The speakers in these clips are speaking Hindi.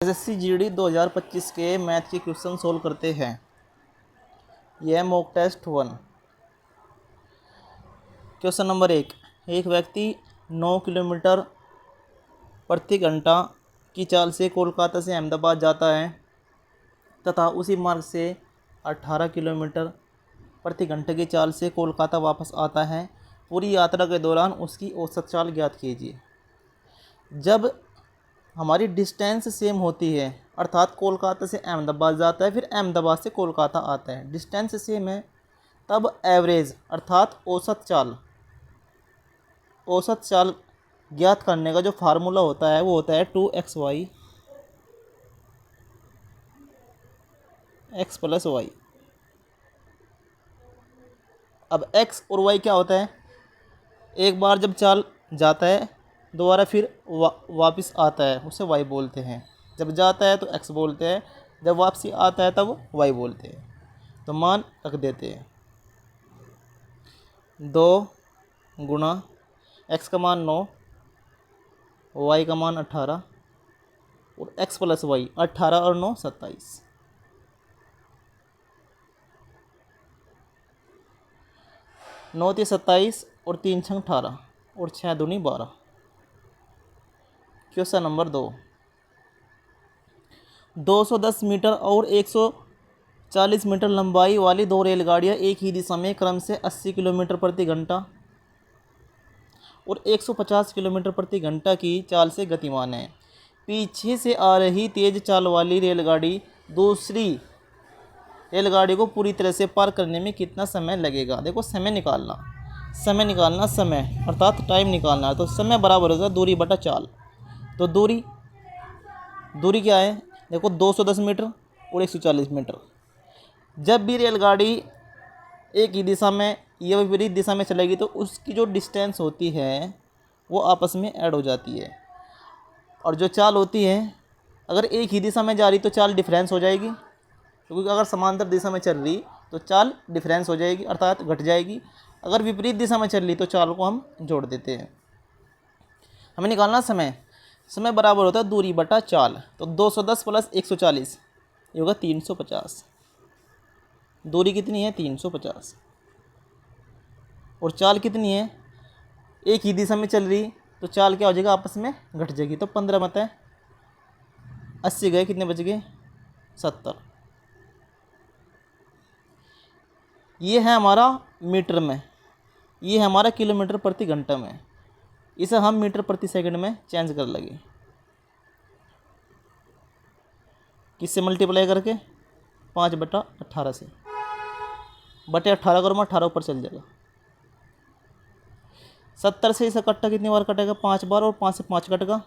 एसएससी जीडी 2025 के मैथ के क्वेश्चन सोल्व करते हैं। यह मॉक टेस्ट 1। Question number 1। एक व्यक्ति 9 किलोमीटर प्रति घंटा की चाल से कोलकाता से अहमदाबाद जाता है तथा उसी मार्ग से 18 किलोमीटर प्रति घंटे की चाल से कोलकाता वापस आता है। पूरी यात्रा के दौरान उसकी औसत चाल ज्ञात कीजिए। जब हमारी डिस्टेंस सेम होती है, अर्थात कोलकाता से अहमदाबाद जाता है फिर अहमदाबाद से कोलकाता आता है, डिस्टेंस सेम है, तब एवरेज अर्थात औसत चाल ज्ञात करने का जो फार्मूला होता है वो होता है 2xy x + y। अब x और y क्या होता है? एक बार जब चाल जाता है दोबारा फिर वापस आता है उसे y बोलते हैं। जब जाता है तो x बोलते हैं, जब वापसी आता है तब y बोलते हैं। तो मान रख देते हैं 2 गुणा x का मान 9, y का मान 18 और x + y 18 और 9 27। 9 × 27 और 3 × 18 और 6 दूनी 12। Question number 2। 210 मीटर और 140 मीटर लंबाई वाली दो रेलगाड़ियां एक ही दिशा में क्रम से 80 किलोमीटर प्रति घंटा और 150 किलोमीटर प्रति घंटा की चाल से गतिमान है। पीछे से आ रही तेज चाल वाली रेलगाड़ी दूसरी रेलगाड़ी को पूरी तरह से पार करने में कितना समय लगेगा? देखो समय निकालना समय अर्थात टाइम निकालना है। तो समय बराबर होगा दूरी बटा चाल। तो दूरी क्या है? देखो 210 मीटर और 140 मीटर। जब भी रेलगाड़ी एक ही दिशा में या विपरीत दिशा में चलेगी तो उसकी जो डिस्टेंस होती है वो आपस में ऐड हो जाती है। और जो चाल होती है, अगर एक ही दिशा में जा रही तो चाल डिफरेंस हो जाएगी, क्योंकि अगर समांतर दिशा में चल रही तो चाल डिफरेंस हो जाएगी अर्थात घट जाएगी। अगर विपरीत दिशा में चल रही तो चाल को हम जोड़ देते हैं। हमें निकालना समय बराबर होता है दूरी बटा चाल। तो 210 + 140 ये होगा 350। दूरी कितनी है? 350। और चाल कितनी है? एक ही दिशा में चल रही तो चाल क्या हो जाएगा? आपस में घट जाएगी। तो 15 मत है, 80 गए, कितने बच गए? 70। ये है हमारा मीटर में, ये है हमारा किलोमीटर प्रति घंटा में। इसे हम मीटर प्रति सेकंड में चेंज कर लेंगे। किससे मल्टीप्लाई करके? 5/18 से। बटे 18 करो, 18 ऊपर चल जाएगा। 70 से इसे कट्टा कितनी बार कटेगा? 5 बार। और 5 से 5 कटेगा,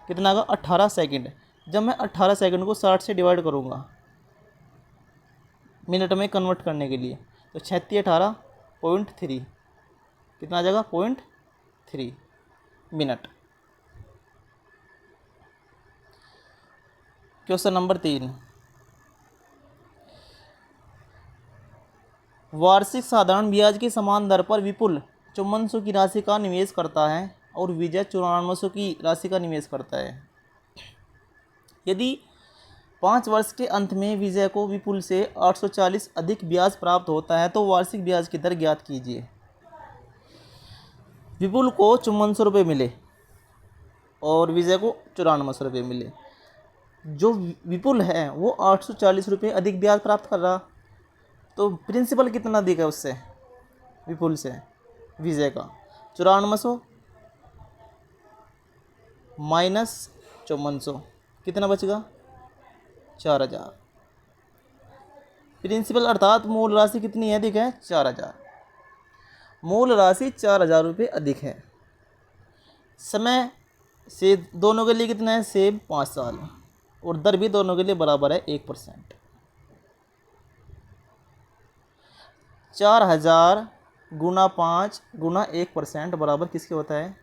कितना आएगा? 18 सेकंड। जब मैं 18 सेकंड को 60 से डिवाइड करूँगा मिनट में कन्वर्ट करने के लिए, तो 36 18 0.3 कितना आ जाएगा? 0.3 मिनट। Question number 3। वार्षिक साधारण ब्याज की समान दर पर विपुल 5400 की राशि का निवेश करता है और विजय 9400 की राशि का निवेश करता है। यदि 5 वर्ष के अंत में विजय को विपुल से 840 अधिक ब्याज प्राप्त होता है तो वार्षिक ब्याज की दर ज्ञात कीजिए। विपुल को 5400 रुपये मिले और विजय को 9400 रुपये मिले। जो विपुल है वो 840 रुपये अधिक ब्याज प्राप्त कर रहा, तो प्रिंसिपल कितना देगा उससे? विपुल से विजय का 9400 माइनस 5400 कितना बचेगा? 4000। प्रिंसिपल अर्थात मूल राशि कितनी है? अधिक है 4000। मूल राशि 4000 रुपये अधिक है। समय से दोनों के लिए कितना है? सेम 5 साल। और दर भी दोनों के लिए बराबर है 1%। 4000 गुना 5 गुना 1% बराबर किसके होता है?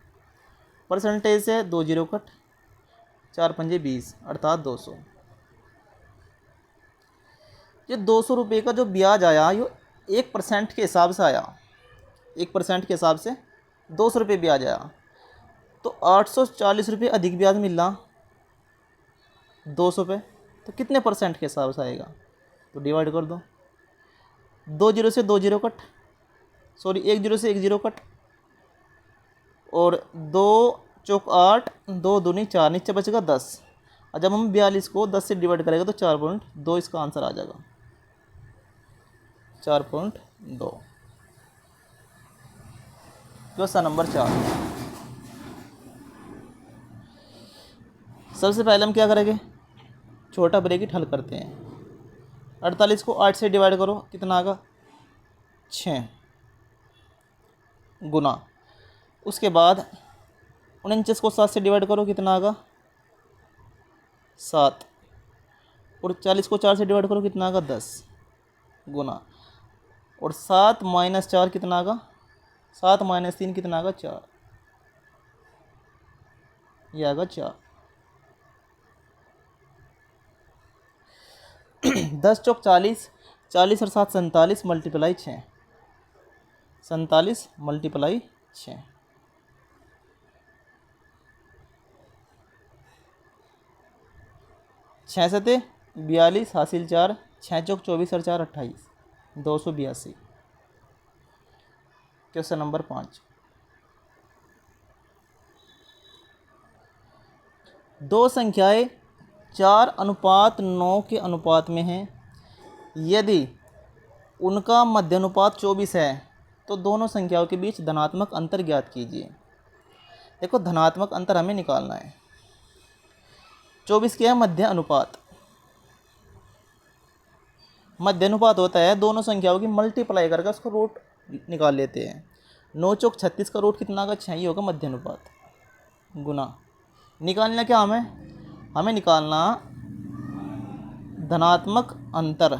परसेंटेज से 2 जीरो कट, 4 पंजे 20 अर्थात 200। ये 200 रुपये का जो ब्याज आया ये 1% के हिसाब से आया। 1% के हिसाब से 200 रुपये ब्याज आया, तो 840 रुपये अधिक ब्याज मिल रहा। 200 पे, तो कितने परसेंट के हिसाब से आएगा? तो डिवाइड कर दो, 2 जीरो से 2 जीरो कट, सॉरी 1 जीरो से 1 जीरो कट, और 2 चौक 8, 2 दूनी 4, नीचे बचेगा 10। और जब हम 42 को 10 से डिवाइड करेंगे तो 4.2 इसका आंसर आ जाएगा, 4.2। Question number 4। सबसे पहले हम क्या करेंगे, छोटा ब्रैकेट हल करते हैं। 48 को 8 से डिवाइड करो, कितना आएगा? 6 गुना, उसके बाद 49 को 7 से डिवाइड करो, कितना आएगा? 7, और 40 को 4 से डिवाइड करो, कितना आएगा? 10 गुना, और 7 माइनस 4 कितना आएगा? 7 माइनस 3 कितना आएगा? 4, ये आएगा 4। 10 चौक 40, 40 और 7 47 मल्टीप्लाई 6, 47 मल्टीप्लाई 6, 6 सते 42 हासिल 4, 6 चौक 24 और 4 28, 282। Question number 5। दो संख्याएं 4:9 के अनुपात में हैं। यदि उनका मध्यानुपात 24 है तो दोनों संख्याओं के बीच धनात्मक अंतर ज्ञात कीजिए। देखो, धनात्मक अंतर हमें निकालना है। 24 क्या है? मध्य अनुपात। मध्य अनुपात होता है दोनों संख्याओं की मल्टीप्लाई करके उसको रूट निकाल लेते हैं। 9 चौक 36 का रूट कितना का? 6 ही होगा मध्य अनुपात। गुना, निकालना क्या हमें निकालना धनात्मक अंतर।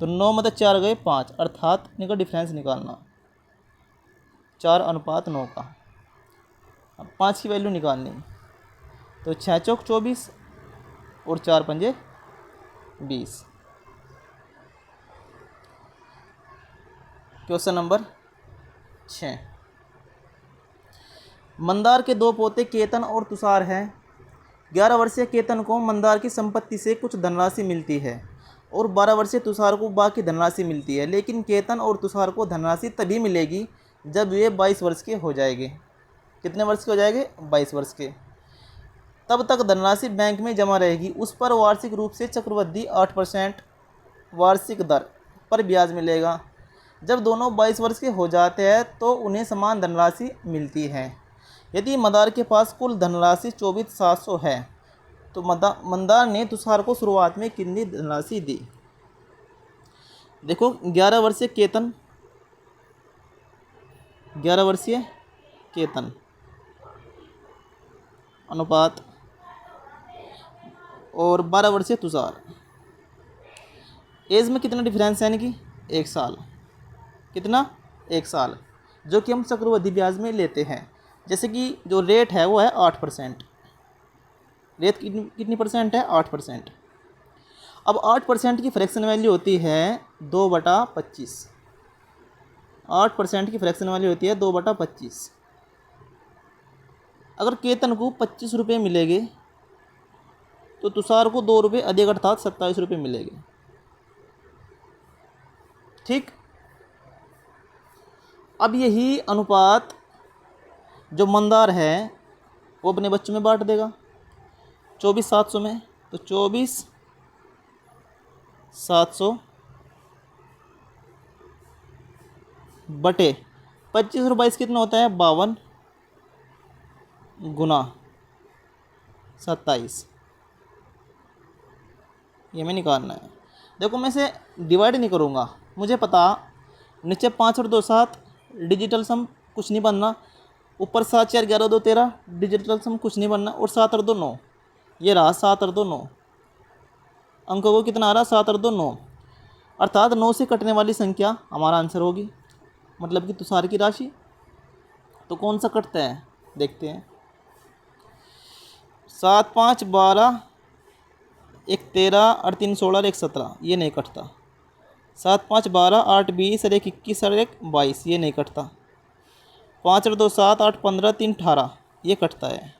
तो 9 में 4 गए 5, अर्थात इनका डिफरेंस निकालना 4:9 का। अब 5 की वैल्यू निकालनी, तो 6 चौक 24 और 4 पंजे 20। Question number 6। मंदार के 2 पोते केतन और तुषार हैं। 11 वर्षीय केतन को मंदार की संपत्ति से कुछ धनराशि मिलती है और 12 वर्षीय तुषार को बाकी धनराशि मिलती है, लेकिन केतन और तुषार को धनराशि तभी मिलेगी जब वे 22 वर्ष के हो जाएंगे। कितने वर्ष के हो जाएंगे? 22 वर्ष के। तब तक धनराशि बैंक में जमा रहेगी। उस पर वार्षिक रूप से चक्रवृद्धि 8% वार्षिक दर पर ब्याज मिलेगा। जब दोनों 22 वर्ष के हो जाते हैं तो उन्हें समान धनराशि मिलती है। यदि मंदार के पास कुल धनराशि 24,700 है तो मंदार ने तुषार को शुरुआत में कितनी धनराशि दी? देखो, 11 वर्षीय केतन, 11 वर्षीय केतन अनुपात और 12 वर्षीय तुषार। एज में कितना डिफरेंस है? यानी कि 1 साल। कितना? 1 साल, जो कि हम चक्रवृद्धि ब्याज में लेते हैं। जैसे कि जो रेट है वो है 8%। रेट कितनी परसेंट है? 8%। अब 8% की फ्रैक्शन वैल्यू होती है 2/25। 8% की फ्रैक्शन वैल्यू होती है 2/25। अगर केतन को 25 रुपये मिलेंगे तो तुषार को 2 रुपये अधिक अर्थात 27 रुपये मिलेंगे। ठीक। अब यही अनुपात जो मंदार है वो अपने बच्चों में बांट देगा 24,700 में। तो 24,700 बटे 25 और 22 कितना होता है? 52 गुना 27। ये मैं निकालना है। देखो, मैं इसे डिवाइड नहीं करूँगा, मुझे पता नीचे 5 और 2 7 डिजिटल सम कुछ नहीं बनना, ऊपर 7 4 11 2 13 डिजिटल सम कुछ नहीं बनना, और 7 और 2 9। ये रहा 7 और 2 9। अंकों को कितना आ रहा? 7 और 2 9, अर्थात 9 से कटने वाली संख्या हमारा आंसर होगी, मतलब कि तुषार की राशि। तो कौन सा कटता है देखते हैं। 7 5 12, 1 13 और 3 16 और 1 17, ये नहीं कटता। 7 5 12 8 20 और 1 21 और 1 22, ये नहीं कटता। 5 और 2 7 8 15 3 18, ये कटता है।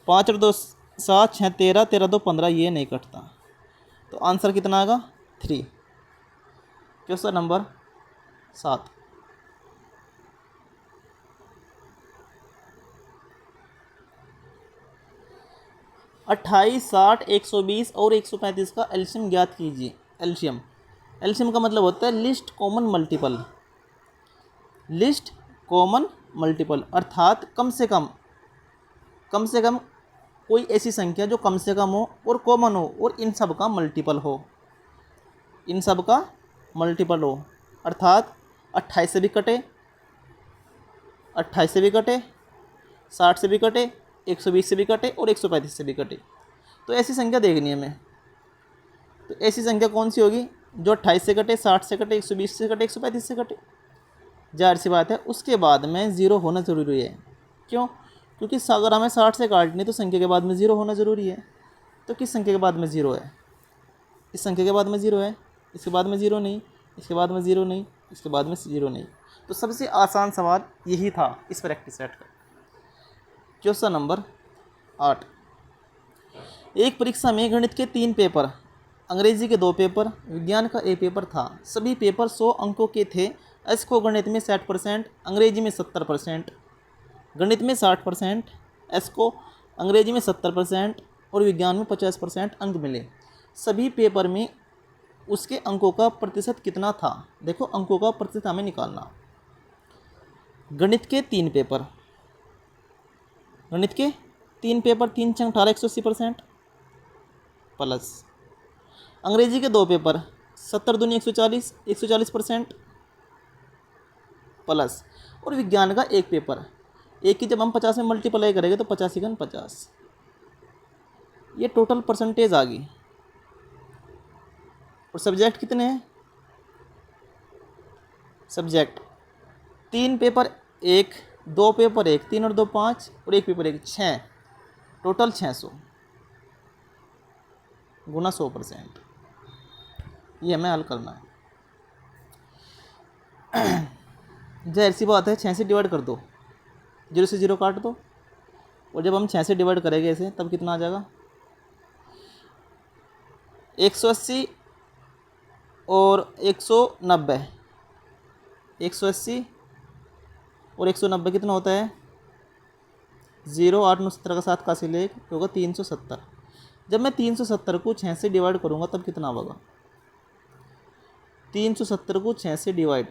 5 और 2 7 6 13, 13 2 15, ये नहीं कटता। तो आंसर कितना आएगा? 3। Question number 7। 28, 60, 120 और 135 का एलसीएम ज्ञात कीजिए। एलसीएम, एलसीएम का मतलब होता है list common multiple. List common multiple अर्थात कम से कम कोई ऐसी संख्या जो कम से कम हो और कॉमन हो और इन सब का मल्टीपल हो, इन सब का मल्टीपल हो। अर्थात 28 से भी कटे, 28 से भी कटे, 60 से भी कटे, 120 से भी कटे और 135 से भी कटे। तो ऐसी संख्या देखनी है हमें। तो ऐसी संख्या कौन सी होगी जो 28 से कटे, 60 से कटे, 120 से कटे, 135 से कटे? जाहिर सी बात है उसके बाद में ज़ीरो होना ज़रूरी है। क्यों? क्योंकि अगर हमें 60 से काटनी तो संख्या के बाद में ज़ीरो होना ज़रूरी है। तो किस संख्या के बाद में ज़ीरो है? इस संख्या के बाद में ज़ीरो है, इसके बाद में ज़ीरो नहीं, इसके बाद में ज़ीरो नहीं, इसके बाद में ज़ीरो नहीं। तो सबसे आसान सवाल यही था इस प्रैक्टिस सेट का। Question number 8। एक परीक्षा में गणित के 3 पेपर, अंग्रेजी के 2 पेपर, विज्ञान का एक पेपर था। सभी पेपर 100 अंकों के थे। एस को गणित में 60%, अंग्रेजी में 70%, गणित में 60%, एस को अंग्रेजी में 70% और विज्ञान में 50% अंक मिले। सभी पेपर में उसके अंकों का प्रतिशत कितना था? देखो अंकों का प्रतिशत हमें निकालना। गणित के 3 पेपर, गणित के 3 पेपर, 3 × 18 180% प्लस अंग्रेजी के 2 पेपर 70 दूनी 140 140% प्लस और विज्ञान का एक पेपर, एक की जब हम 50 में मल्टीप्लाई करेंगे तो 50 × 50, ये टोटल परसेंटेज आ गई। और सब्जेक्ट कितने हैं? सब्जेक्ट 3 पेपर 1, 2 पेपर 1, 3 और 2 5 और 1 पेपर 1, 6, टोटल 600 गुना 100%। ये हमें हल करना है। जाहिर सी बात है 6 से डिवाइड कर दो, 0 से 0 काट दो, और जब हम 6 से डिवाइड करेंगे ऐसे तब कितना आ जाएगा? 180 और 190, 180 और 190 कितना होता है? 0 8 9 17 का 7 का हासिल 1 होगा 370। जब मैं 370 को 6 से डिवाइड करूँगा तब कितना होगा? 370 को 6 से डिवाइड,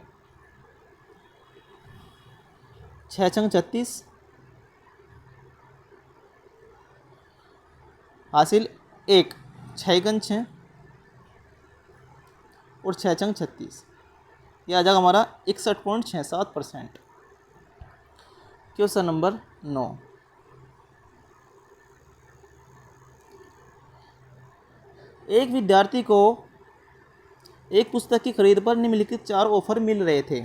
6 × 36 हासिल 1, 6 × 6 और 6 × 36, यह आ जाएगा हमारा 61.67%। Question number 9। एक विद्यार्थी को एक पुस्तक की खरीद पर निम्नलिखित 4 ऑफर मिल रहे थे।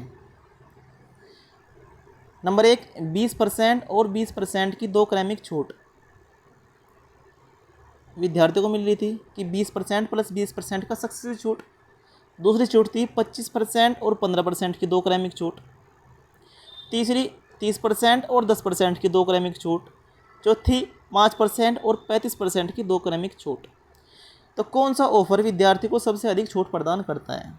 नंबर 1 20% और 20% की 2 क्रमिक छूट विद्यार्थियों को मिल रही थी कि 20% प्लस 20% का सक्सेसिव छूट। दूसरी छूट थी 25% और 15% की 2 क्रमिक छूट। तीसरी 30% और 10% की 2 क्रमिक छूट। चौथी 5% और 35% की 2 क्रमिक छूट। तो कौन सा ऑफर विद्यार्थी को सबसे अधिक छूट प्रदान करता है?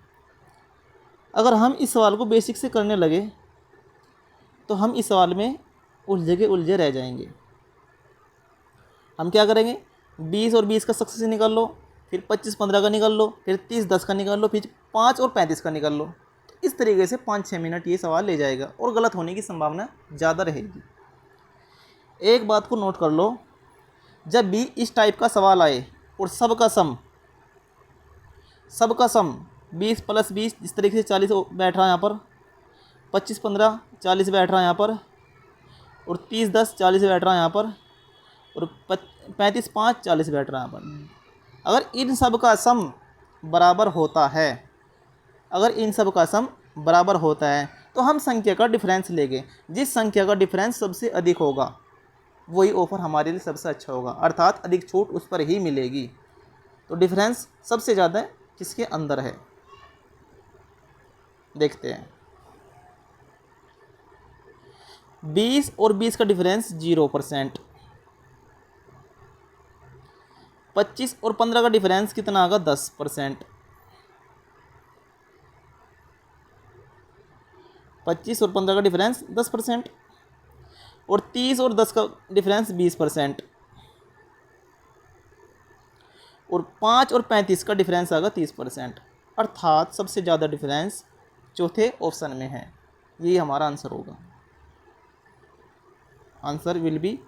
अगर हम इस सवाल को बेसिक से करने लगे तो हम इस सवाल में उलझे रह जाएंगे। हम क्या करेंगे? 20 और 20 का सक्सेस निकाल लो, फिर 25 15 का निकाल लो, फिर 30 10 का निकाल लो, फिर 5 और 35 का निकाल लो। तो इस तरीके से 5-6 मिनट ये सवाल ले जाएगा और गलत होने की संभावना ज़्यादा रहेगी। एक बात को नोट कर लो, जब भी इस टाइप का सवाल आए और सबका सम 20 + 20 इस तरीके से 40 बैठ रहा है यहाँ पर, 25 15 40 बैठ रहा है यहाँ पर, और 30 10 40 बैठ रहा है यहाँ पर, और 35 5 40 बैठ रहा है यहाँ पर। अगर इन सब का सम बराबर होता है, अगर इन सब का सम बराबर होता है तो हम संख्या का डिफरेंस लेंगे। जिस संख्या का डिफरेंस सबसे अधिक होगा वही ऑफ़र हमारे लिए सबसे अच्छा होगा, अर्थात अधिक छूट उस पर ही मिलेगी। तो डिफरेंस सबसे ज़्यादा किसके अंदर है, देखते हैं। 20 और 20 का डिफरेंस 0%, 25 और 15 का डिफरेंस कितना आएगा? 10%। 25 और 15 का डिफरेंस 10%। और 30 और 10 का डिफरेंस 20%। और 5 और 35 का डिफरेंस आएगा 30%। अर्थात सबसे ज़्यादा डिफरेंस चौथे ऑप्शन में है। यही हमारा आंसर होगा। आंसर विल बी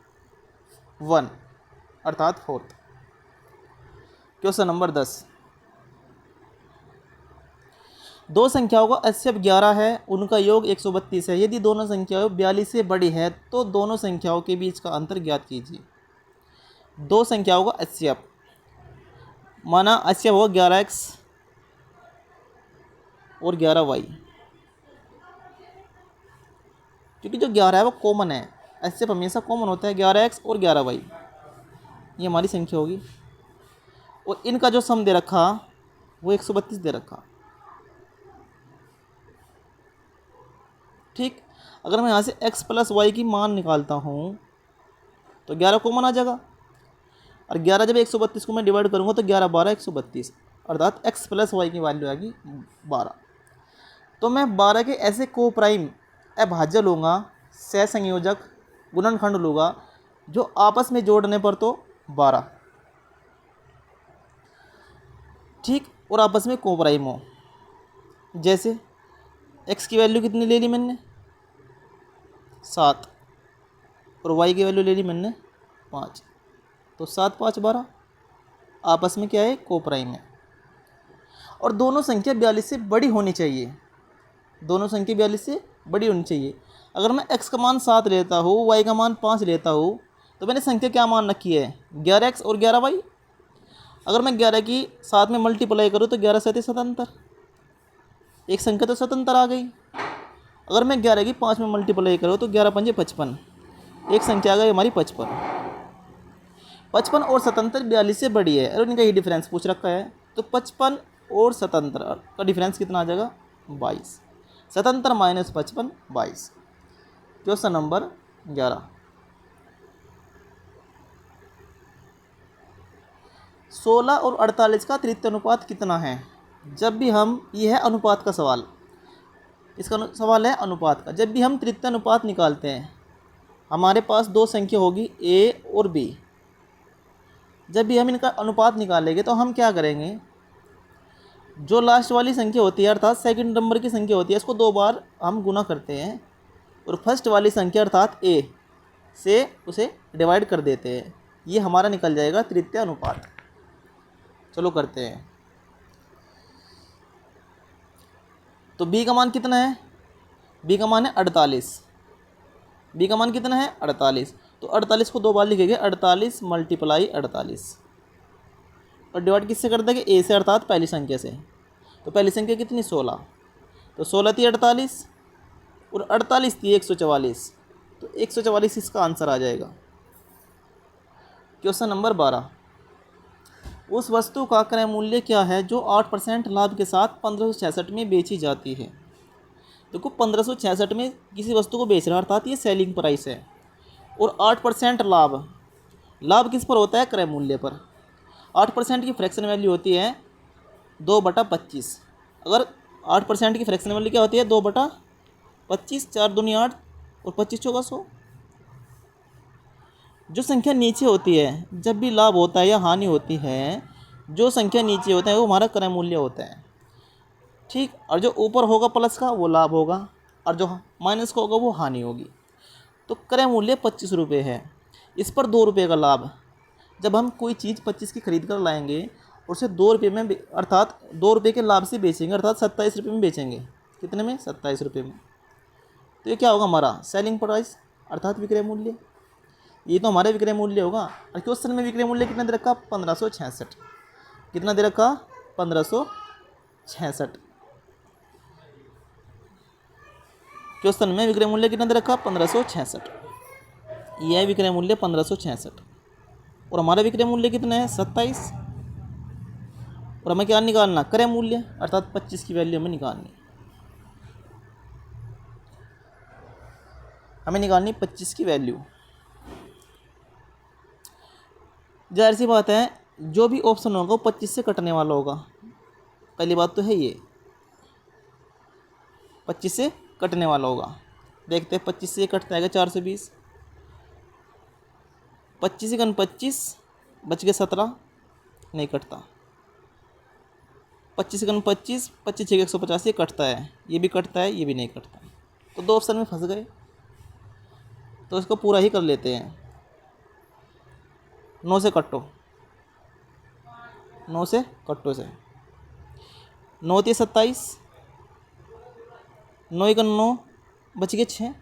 1 अर्थात 4th। Question number 10। दो संख्याओं का HCF 11 है, उनका योग 132 है। यदि दोनों संख्याएं 42 से बड़ी है तो दोनों संख्याओं के बीच का अंतर ज्ञात कीजिए। दो संख्याओं का HCF, माना HCF होगा 11x और 11y, क्योंकि जो 11 है वो कॉमन है। HCF हमेशा कॉमन होता है, 11x और 11y, ये हमारी संख्या होगी। और इनका जो सम दे रखा वो 132 दे रखा। ठीक, अगर मैं यहाँ से x + y की मान निकालता हूँ तो 11 कॉमन आ जाएगा। और 11 जब 132 को मैं डिवाइड करूँगा तो 11 12 132, अर्थात x + y की वैल्यू आएगी 12। तो मैं 12 के ऐसे को प्राइम अभाज्य लूँगा, सहसंयोजक गुणनखंड लूँगा जो आपस में जोड़ने पर तो 12, ठीक, और आपस में को प्राइम हो। जैसे x की वैल्यू कितनी ले ली मैंने? 7, और y की वैल्यू ले ली मैंने 5, तो 7 5 12, आपस में क्या है? को प्राइम है। और दोनों संख्या 42 से बड़ी होनी चाहिए। दोनों संख्या 42 से बड़ी होनी चाहिए। अगर मैं x का मान 7 लेता हूँ, y का मान 5 लेता हूँ, तो मैंने संख्या क्या मान रखी है? 11x और 11y। अगर मैं 11 की 7 में मल्टीप्लाई करूँ तो 11 7 77, एक संख्या तो 77 आ गई। अगर मैं 11 की 5 में मल्टीप्लाई करूँ तो 11 5 55, एक संख्या आ गई हमारी 55। 55 और 77 42 से बड़ी है और इनका ही डिफरेंस पूछ रखा है, तो 55 और 77 का डिफरेंस कितना आ जाएगा? 22। 77 - 55 22। Question number 11। 16 और 48 का तृतीय अनुपात कितना है? जब भी हम, यह है अनुपात का सवाल, इसका सवाल है अनुपात का। जब भी हम तृतीय अनुपात निकालते हैं, हमारे पास दो संख्या होगी a और b। जब भी हम इनका अनुपात निकालेंगे तो हम क्या करेंगे? जो लास्ट वाली संख्या होती है अर्थात सेकंड नंबर की संख्या होती है, इसको 2 बार हम गुना करते हैं और फर्स्ट वाली संख्या अर्थात a से उसे डिवाइड कर देते हैं। ये हमारा निकल जाएगा तृतीय अनुपात। चलो करते हैं। तो b का मान कितना है? b का मान है 48। b का मान कितना है? 48। तो 48 को 2 बार लिखेंगे, 48 × 48, और डिवाइड किससे कर देंगे? a से, अर्थात पहली संख्या से। तो पहली संख्या कितनी? 16। तो 16 थी 48 और 48 थी 144, तो 144 इसका आंसर आ जाएगा। Question number 12। उस वस्तु का क्रय मूल्य क्या है जो 8% लाभ के साथ 1566 में बेची जाती है? देखो 1566 में किसी वस्तु को बेच रहा है, अर्थात ये सेलिंग प्राइस है, और 8% लाभ, लाभ किस पर होता है? क्रय मूल्य पर। 8% की फ्रैक्शन वैल्यू होती है 2/25। अगर 8% की फ्रैक्शन वैल्यू क्या होती है? 2/25, 4 दूनी 8 और 25 चौका 100। जो संख्या नीचे होती है, जब भी लाभ होता है या हानि होती है, जो संख्या नीचे होता है वो हमारा क्रय मूल्य होता है, ठीक। और जो ऊपर होगा प्लस का वो लाभ होगा, और जो माइनस का होगा वो हानि होगी। तो क्रय मूल्य 25 रुपये है, इस पर 2 रुपये का लाभ। जब हम कोई चीज़ 25 की खरीद कर लाएंगे और उसे 2 रुपये में, अर्थात 2 रुपये के लाभ से बेचेंगे, अर्थात 27 रुपये में बेचेंगे। कितने में? 27 रुपये में। तो ये क्या होगा? हमारा सेलिंग प्राइस, अर्थात विक्रय मूल्य। ये तो हमारे विक्रय मूल्य होगा। और क्वेश्चन में विक्रय मूल्य कितना दे रखा? 1566। कितना दे रखा? 1566। क्वेश्चन में विक्रय मूल्य कितना दे रखा? 1566। यह है विक्रय मूल्य 1566, और हमारा विक्रय मूल्य कितना है? 27। और हमें क्या निकालना? क्रय मूल्य, अर्थात 25 की वैल्यू हमें निकालनी। हमें निकालनी 25 की वैल्यू। जाहिर सी बात है, जो भी ऑप्शन होगा वो 25 से कटने वाला होगा। पहली बात तो है ये, 25 से कटने वाला होगा। देखते हैं 25 से ये कटता है 420, 25 से 25 बच गए 17, नहीं कटता। 25 से 25, 25 छः 150 ये कटता है, ये भी कटता है, ये भी नहीं कटता। तो दो ऑप्शन में फंस गए, तो इसको पूरा ही कर लेते हैं। 9 से कटो, 9 से कटो से, 9 3 27, 9 1 9 बच गए 6,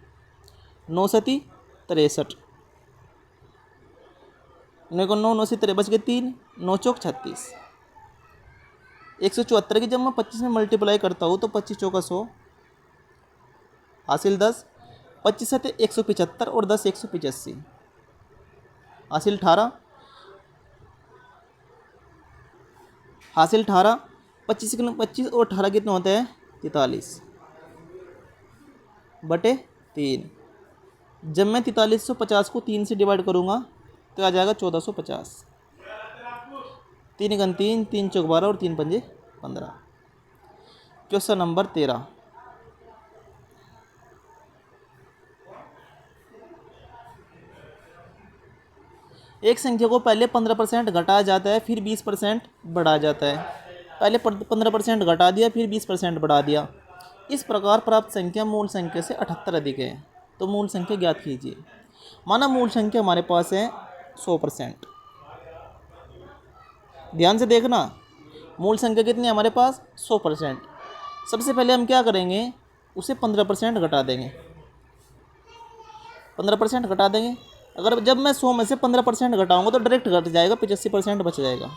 9 7 63, 9 1 9 9 से 3 बच गए 3, 9 चौक 36। 174 की जब मैं 25 में मल्टीप्लाई करता हूँ तो 25 चौका 100, हासिल 10, 25 7 175 और 10 185, हासिल 18, हासिल 18, 25 25 और 18 कितना होता है 43 बटे 3। जब मैं 4350 को 3 से डिवाइड करूँगा तो आ जाएगा 1450। 3 × 3, 3 चौक 12 और 3 पंजे 15। Question number 13। एक संख्या को पहले 15% घटाया जाता है, फिर 20% बढ़ाया जाता है। पहले 15% घटा दिया, फिर 20% बढ़ा दिया। इस प्रकार प्राप्त संख्या मूल संख्या से 78 अधिक है। तो मूल संख्या ज्ञात कीजिए। माना मूल संख्या हमारे पास है 100%। ध्यान से देखना, मूल संख्या कितनी है हमारे पास 100%। सबसे पहले हम क्या करेंगे, उसे 15% घटा देंगे। 15% घटा देंगे। अगर जब मैं 100 में से 15% घटाऊंगा तो डायरेक्ट घट जाएगा, 85% बच जाएगा।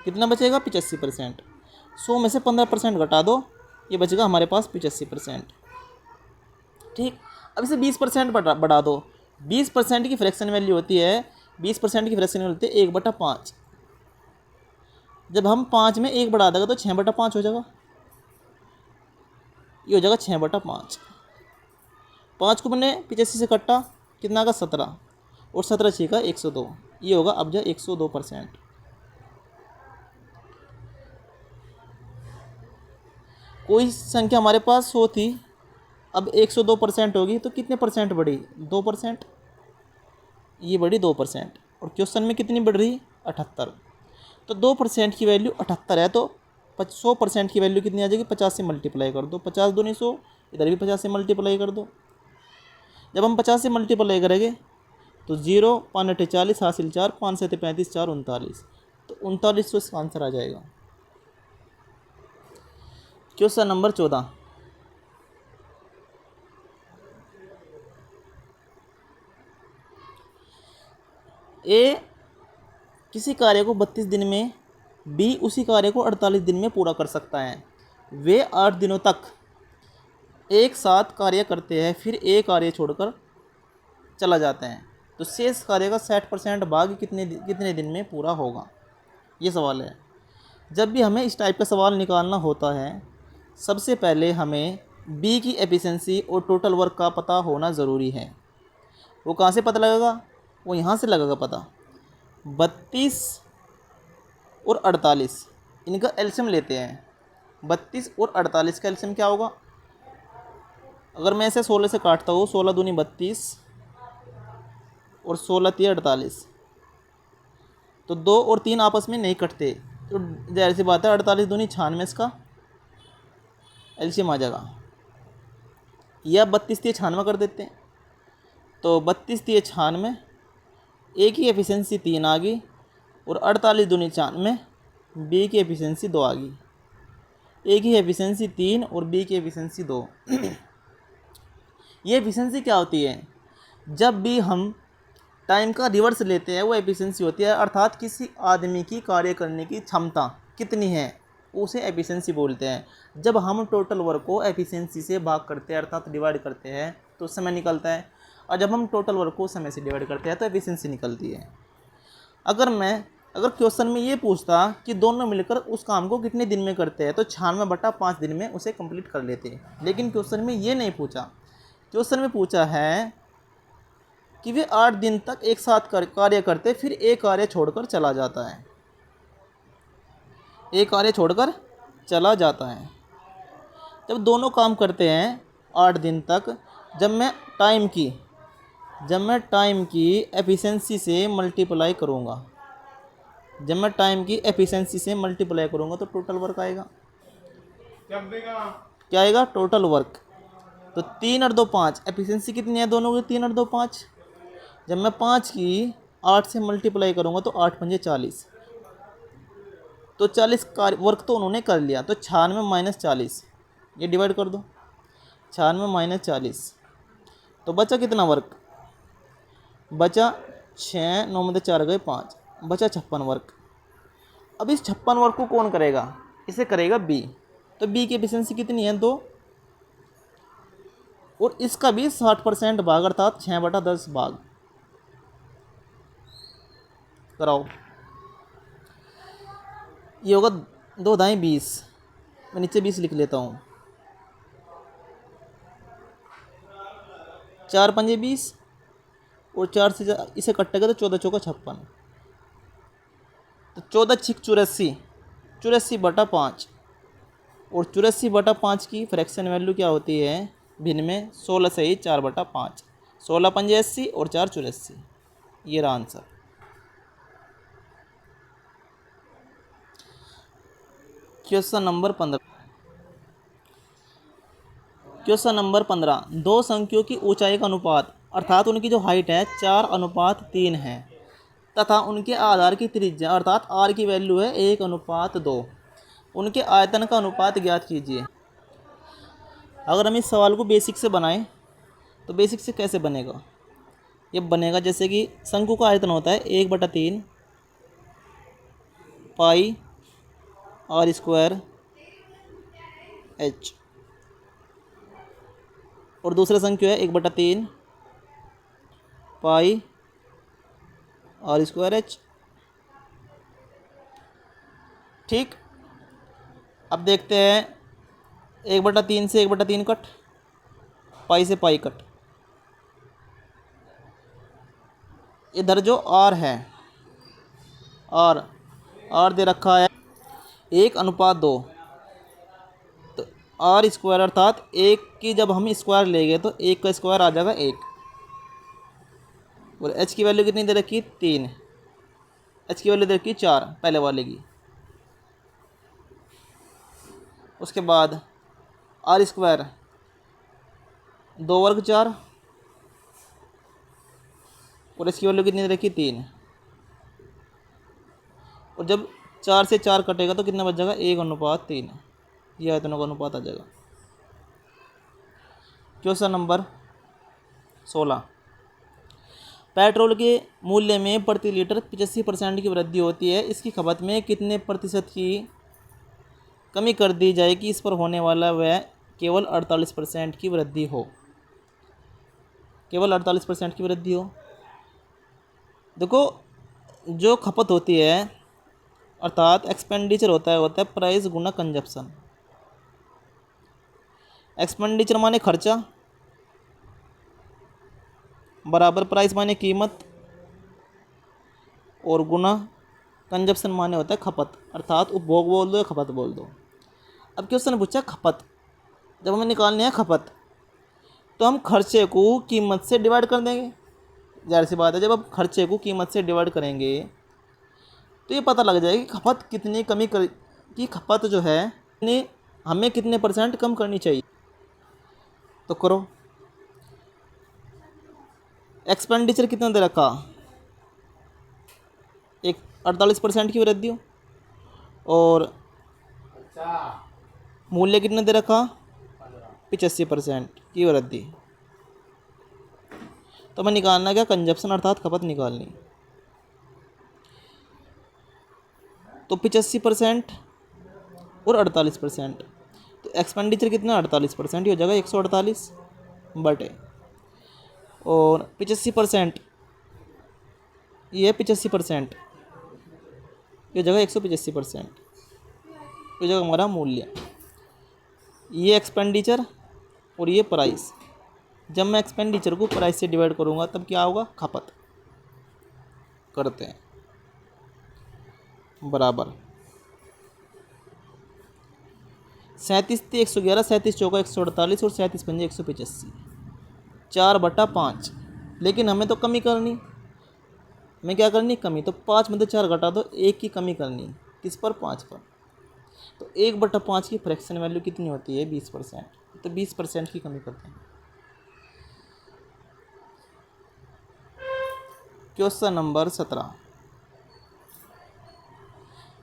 कितना बचेगा 85%। 100 में से 15% घटा दो, ये बचेगा हमारे पास 85%। ठीक, अब इसे 20% बढ़ा दो। 20% की फ्रैक्शन वैल्यू होती है, 20% की फ्रैक्शन वैल्यू होती है 1/5। जब हम 5 में 1 बढ़ा देगा तो 6/5 हो जाएगा। ये हो जाएगा 6/5। 5 को मैंने 85 से कटा, कितना का 17, और 17 6 का 102, ये होगा अब जो 102%। कोई संख्या हमारे पास 100 थी, अब 102% होगी तो कितने परसेंट बढ़ी 2%, ये बढ़ी 2%। और क्वेश्चन में कितनी बढ़ रही 78। तो 2% की वैल्यू 78 है, तो 100% की वैल्यू कितनी आ जाएगी 50 से मल्टीप्लाई कर दो। 50 दूनी 100, इधर भी 50 से मल्टीप्लाई कर दो। जब हम 50 से मल्टीप्लाई करेंगे तो 0 5 8 40, हासिल 4, 5 7 35, 4 39, तो 39 इसका आंसर आ जाएगा। Question number 14। ए किसी कार्य को 32 दिन में, बी उसी कार्य को 48 दिन में पूरा कर सकता है। वे 8 दिनों तक एक साथ कार्य करते हैं, फिर एक कार्य छोड़कर चला जाते हैं, तो शेष कार्य का 60% भाग कितने दिन में पूरा होगा, ये सवाल है। जब भी हमें इस टाइप का सवाल निकालना होता है, सबसे पहले हमें बी की एफिशिएंसी और टोटल वर्क का पता होना ज़रूरी है। वो कहाँ से पता लगेगा, वो यहाँ से लगेगा पता। 32 और 48 इनका एलसीएम लेते हैं। 32 और 48 का एलसीएम क्या होगा, अगर मैं इसे 16 से काटता हूँ, 16 दूनी 32 और 16 3 48, तो 2 और 3 आपस में नहीं कटते, तो जाहिर सी बात है 48 दूनी 96 इसका एलसीएम आ जाएगा। या 32 3 96 कर देते हैं, तो 32 3 96, ए की एफिशिएंसी 3 आ गई, और 48 दूनी 94, बी की एफिशिएंसी 2 आ गई। ए की एफिशिएंसी 3 और बी की एफिशिएंसी 2। ये एफिशिएंसी क्या होती है, जब भी हम टाइम का रिवर्स लेते हैं वो एफिशिएंसी होती है। अर्थात किसी आदमी की कार्य करने की क्षमता कितनी है, उसे एफिशिएंसी बोलते हैं। जब हम टोटल वर्क को एफिशिएंसी से भाग करते हैं, अर्थात डिवाइड करते हैं, तो समय निकलता है। और जब हम टोटल वर्क को समय से डिवाइड करते हैं तो एफिशिएंसी निकलती है। अगर क्वेश्चन में ये पूछता कि दोनों मिलकर उस काम को कितने दिन में करते हैं, तो 96/5 दिन में उसे कंप्लीट कर लेते। लेकिन क्वेश्चन में ये नहीं पूछा, क्वेश्चन में पूछा है कि वे 8 दिन तक एक साथ कार्य करते, फिर एक कार्य छोड़कर चला जाता है। एक कार्य छोड़कर चला जाता है। जब दोनों काम करते हैं 8 दिन तक, जब मैं टाइम की एफिशिएंसी से मल्टीप्लाई करूँगा, तो टोटल वर्क आएगा। क्या आएगा? Total work. तो 3 और 2 5, एफिशिएंसी कितनी है दोनों की? 3 और 2 5। जब मैं 5 की 8 से मल्टीप्लाई करूँगा तो 8 पंजे 40, तो 40 कार्य वर्क तो उन्होंने कर लिया। तो 96 माइनस 40, ये डिवाइड कर दो, 96 माइनस 40, तो बचा कितना वर्क? बचा 6, 9 में 4 गए 5, बचा 56 वर्क। अब इस 56 वर्क को कौन करेगा? इसे करेगा बी। तो बी की एफिशिएंसी कितनी है? 2। और इसका भी 60% भाग, अर्थात 6/10 भाग। कराओ। ये होगा 2 दाएँ 20, मैं नीचे 20 लिख लेता हूँ। 4 पंजे 20, और 4 से इसे कटेगा तो 14 चौका 56, तो 14 छिक 84, 84/5। और 84/5 की फ्रैक्शन वैल्यू क्या होती है भिन्न में? 16 से ही 4/5, 16 पंजे 80 और 4 84। ये रहा आंसर। Question number 15। दो संख्याओं की ऊंचाई का अनुपात, अर्थात उनकी जो हाइट है 4:3 है, तथा उनके आधार की त्रिज्या अर्थात r की वैल्यू है 1:2। उनके आयतन का अनुपात ज्ञात कीजिए। अगर हम इस सवाल को बेसिक से बनाएं तो बेसिक से कैसे बनेगा? ये बनेगा जैसे कि शंकु का आयतन होता है 1/3 पाई r² h, और दूसरा शंकु है 1/3 पाई r² h। ठीक, अब देखते हैं 1/3 से 1/3 कट, पाई से पाई कट। इधर जो r है, r दे रखा है 1:2, तो r² अर्थात 1 की जब हम स्क्वायर लेंगे तो 1 का स्क्वायर आ जाएगा 1, और h की वैल्यू कितनी दे रखी? 3, h की वैल्यू दे रखी 4 पहले वाले की। उसके बाद r², 2 वर्ग 4, और इसकी वैल्यू कितनी दे रखी? 3, और जब 4 से 4 कटेगा तो कितना बच जाएगा? 1:3। यह आयतनों का अनुपात आ जाएगा। Question number 16। पेट्रोल के मूल्य में प्रति लीटर 85% की वृद्धि होती है, इसकी खपत में कितने प्रतिशत की कमी कर दी जाए कि इस पर होने वाला व्यय केवल 48% की वृद्धि हो? केवल 48% की वृद्धि हो। देखो, जो खपत होती है अर्थात एक्सपेंडिचर होता है प्राइस गुना कंजप्शन। एक्सपेंडिचर माने खर्चा बराबर प्राइस माने कीमत, और गुना कंजप्शन माने होता है खपत, अर्थात उपभोग बोल दो या खपत बोल दो। अब क्वेश्चन पूछा खपत, जब हमें निकालनी है खपत तो हम खर्चे को कीमत से डिवाइड कर देंगे। जाहिर सी बात है, जब आप खर्चे को कीमत से डिवाइड करेंगे तो ये पता लग जाएगी खपत कितनी कमी कर कि खपत जो है हमें कितने % कम करनी चाहिए। तो करो, एक्सपेंडिचर कितना दे रखा? एक 48% की वृद्धि हो, और मूल्य कितना दे रखा? 85% की वृद्धि। तो हमें निकालना क्या? कंजप्शन अर्थात खपत निकालनी। तो 85% और 48%, तो एक्सपेंडिचर कितना? 48%, ही हो जाएगा 148 बटे, और 85% ये है 85%, ये जगह 185%, ये जगह हमारा मूल्य। ये एक्सपेंडिचर और ये प्राइस। जब मैं एक्सपेंडिचर को प्राइस से डिवाइड करूँगा तब क्या होगा? खपत। करते हैं बराबर 37 × 111, 37 चौका 148 और 37 पंजे 185, 4/5। लेकिन हमें तो कमी करनी, हमें क्या करनी, कमी। तो 5 में से 4 घटा दो, 1 की कमी करनी, किस पर, 5 पर। तो 1/5 की फ्रैक्शन वैल्यू कितनी होती है, 20%। तो 20% की कमी करते हैं। क्वेश्चन नंबर 17,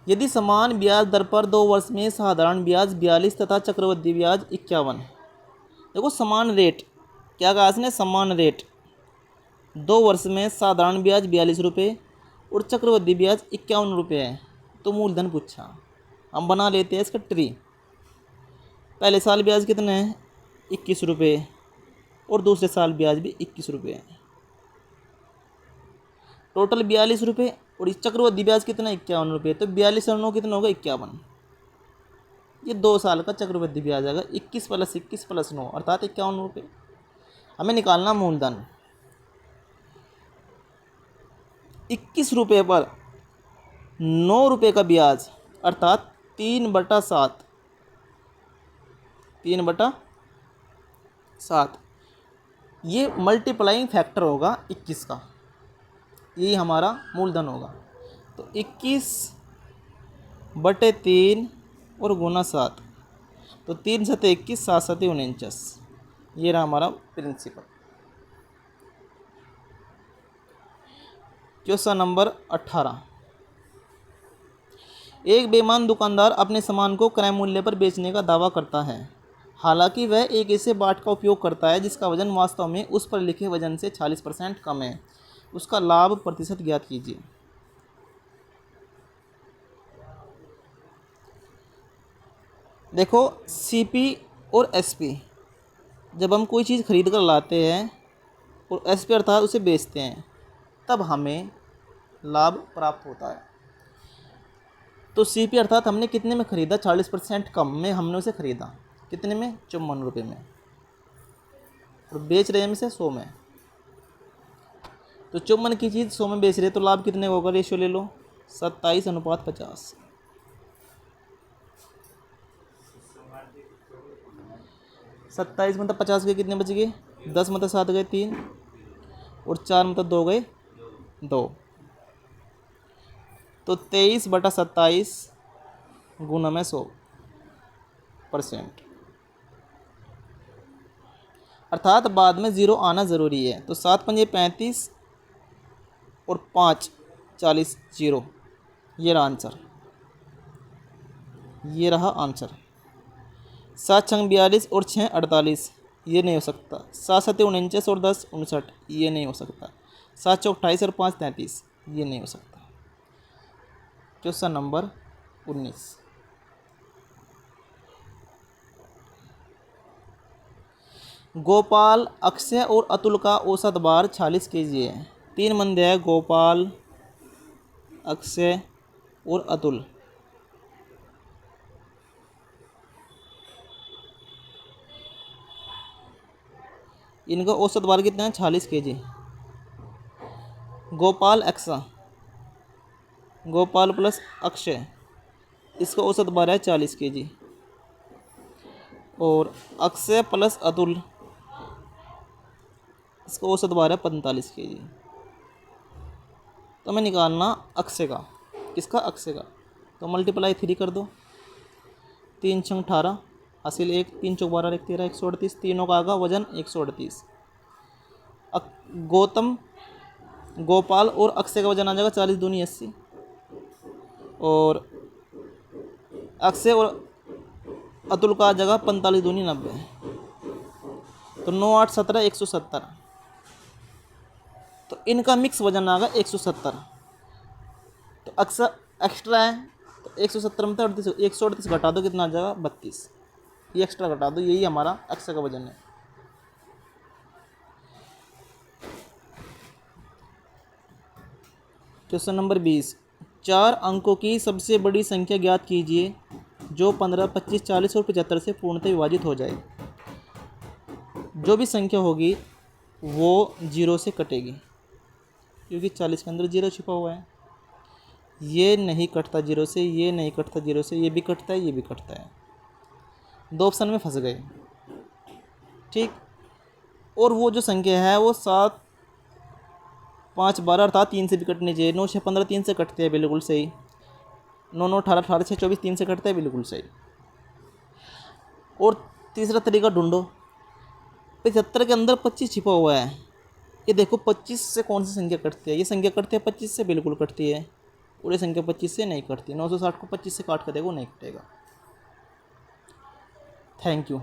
यदि समान ब्याज दर पर 2 वर्ष में साधारण ब्याज 42 तथा चक्रवृद्धि ब्याज 51, देखो समान रेट, क्या कहा इसने, समान रेट, 2 वर्ष में साधारण ब्याज 42 रुपये और चक्रवृद्धि ब्याज 51 रुपये है, तो मूलधन पूछा। हम बना लेते हैं इसका ट्री। पहले साल ब्याज कितने हैं, 21 रुपये, और दूसरे साल ब्याज भी 21 रुपये है, टोटल 42 रुपये। और इस चक्रवृद्धि ब्याज कितना, 51 रुपये। तो 42 और 9 कितना होगा, 51। ये 2 साल का चक्रवृद्धि ब्याज आएगा, 21 + 21 + 9 अर्थात 51 रुपये। हमें निकालना मूलधन। 21 रुपये पर 9 रुपये का ब्याज अर्थात 3/7, 3/7, ये मल्टीप्लाइंग फैक्टर होगा 21 का, यही हमारा मूलधन होगा। तो 21/3 और गुना 7, तो 3 × 21, 7 × 49, ये रहा हमारा प्रिंसिपल। क्वेश्चन नंबर 18, एक बेईमान दुकानदार अपने सामान को क्रय मूल्य पर बेचने का दावा करता है, हालांकि वह एक ऐसे बाट का उपयोग करता है जिसका वजन वास्तव में उस पर लिखे वजन से 40% कम है। उसका लाभ प्रतिशत ज्ञात कीजिए। देखो सीपी और एसपी, जब हम कोई चीज़ खरीद कर लाते हैं और एसपी अर्थात उसे बेचते हैं, तब हमें लाभ प्राप्त होता है। तो सीपी अर्थात हमने कितने में ख़रीदा, 40% कम में हमने उसे ख़रीदा, कितने में, 54 रुपये में, और बेच रहे हैं हम इसे 100 में। तो 54 की चीज़ 100 में बेच रहे, तो लाभ कितने होगा, रेशियो ले लो, 27/50। 27 मतलब 50 के कितने बच गए, 10 मतलब 7 गए 3, और 4 मतलब 2 गए 2, तो 23/27 गुना में 100%, अर्थात बाद में 0 आना ज़रूरी है। तो 7 × 5 = 35 और 5 = 40, 0, ये रहा आंसर, ये रहा आंसर। 7 × 6 = 42 और 6 = 48, ये नहीं हो सकता। 7 × 7 = 49 और 10 = 59, ये नहीं हो सकता। 7 × 4 = 28 और 5 = 33, ये नहीं हो सकता। क्वेश्चन नंबर 19, गोपाल, अक्षय और अतुल का औसत भार 46 kg है। 3 बंदे हैं, गोपाल, अक्षय और अतुल। इनका औसत भार कितना है, 46 kg। गोपाल एक्सा, गोपाल प्लस अक्षय, इसका औसत भार है 40 kg, और अक्षय प्लस अतुल, इसका औसत भार है 45 kg। तो हमें निकालना अक्षय का, किसका, अक्षय का। तो मल्टीप्लाई 3 कर दो, 3 × 18 हासिल 1, 3 × 12 1 13, 138, तीनों का आगा वजन 138। गोपाल और अक्षय का वजन आ जाएगा 40 दूनी 80, और अक्षय और अतुल का आ जाएगा 45 दूनी 90, तो 9 8 17 170। तो इनका मिक्स वजन आएगा 170। तो अक्सर एक्स्ट्रा है, तो 170 में 38, 138 घटा दो, कितना आ जाएगा, 32। ये एक्स्ट्रा घटा दो, यही हमारा अक्षय का वजन है। क्वेश्चन नंबर 20, 4 अंकों की सबसे बड़ी संख्या ज्ञात कीजिए जो 15, 25, 40 और 75 से पूर्णतः विभाजित हो जाए। जो भी संख्या होगी वो 0 से कटेगी, क्योंकि 40 के अंदर 0 छुपा हुआ है। ये नहीं कटता 0 से, ये नहीं कटता 0 से, ये भी कटता है, ये भी कटता है। दो ऑप्शन में फंस गए। ठीक, और वो जो संख्या है वो 7 5 12 अर्थात 3 से भी कटनी चाहिए। 9 6 15 3 से कटते हैं, बिल्कुल सही। 9 9 18 18 6 24 3 से कटते हैं, बिल्कुल सही। और तीसरा तरीका ढूंढो। 75 के अंदर 25 छिपा हुआ है। ये देखो 25 से कौन सी संख्या कटती है? ये संख्या कटती है 25 से, बिल्कुल कटती है। और ये संख्या 25 से नहीं कटती। 960 को 25 से काट कर देखो, नहीं कटेगा। Thank you.